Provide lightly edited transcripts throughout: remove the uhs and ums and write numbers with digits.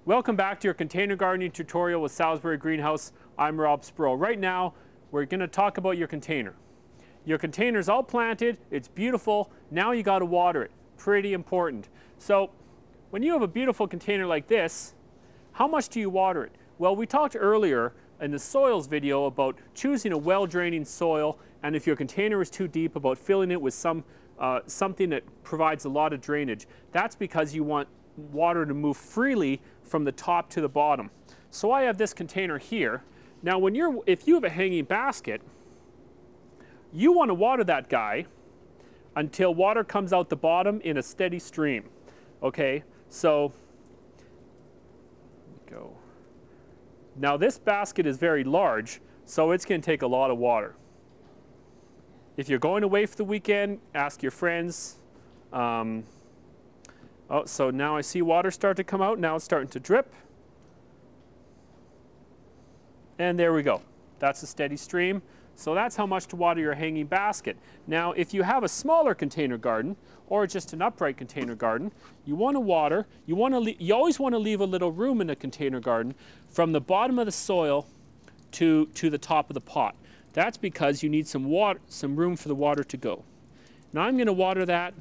Welcome back to your container gardening tutorial with Salisbury Greenhouse. I'm Rob Sproul. Right now, we're going to talk about your container. Your container's all planted, it's beautiful, now you got to water it. Pretty important. So, when you have a beautiful container like this, how much do you water it? Well, we talked earlier in the soils video about choosing a well-draining soil, and if your container is too deep, about filling it with something that provides a lot of drainage. That's because you want water to move freely from the top to the bottom. So I have this container here. Now if you have a hanging basket, you want to water that guy until water comes out the bottom in a steady stream. Okay, so go. Now this basket is very large, so it's going to take a lot of water. If you're going away for the weekend, ask your friends. Oh, so now I see water start to come out. Now it's starting to drip. And there we go. That's a steady stream. So that's how much to water your hanging basket. Now, if you have a smaller container garden or just an upright container garden, you want to water. You always want to leave a little room in a container garden from the bottom of the soil to the top of the pot. That's because you need some room for the water to go. Now I'm going to water that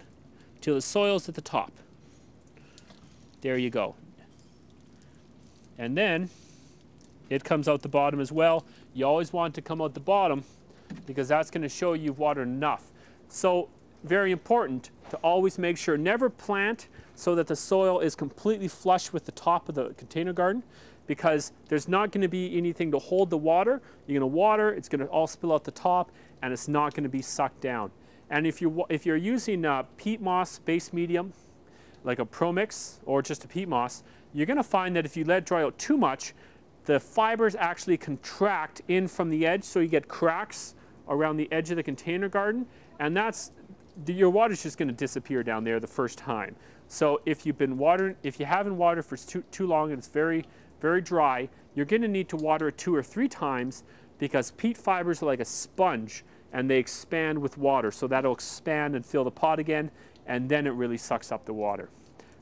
till the soil's at the top. There you go. And then it comes out the bottom as well. You always want it to come out the bottom because that's going to show you've watered enough. So very important to always make sure, never plant so that the soil is completely flush with the top of the container garden, because there's not going to be anything to hold the water. You're going to water, it's going to all spill out the top, and it's not going to be sucked down. And if you're using peat moss base medium, like a Pro-Mix or just a peat moss, you're going to find that if you let it dry out too much, the fibers actually contract in from the edge, so you get cracks around the edge of the container garden, and your water's just going to disappear down there the first time. So if you haven't watered for too long and it's very, very dry, you're going to need to water it 2 or 3 times, because peat fibers are like a sponge and they expand with water. So that'll expand and fill the pot again, and then it really sucks up the water.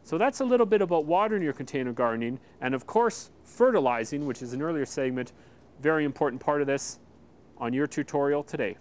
So that's a little bit about watering your container gardening, and of course fertilizing, which is an earlier segment, very important part of this on your tutorial today.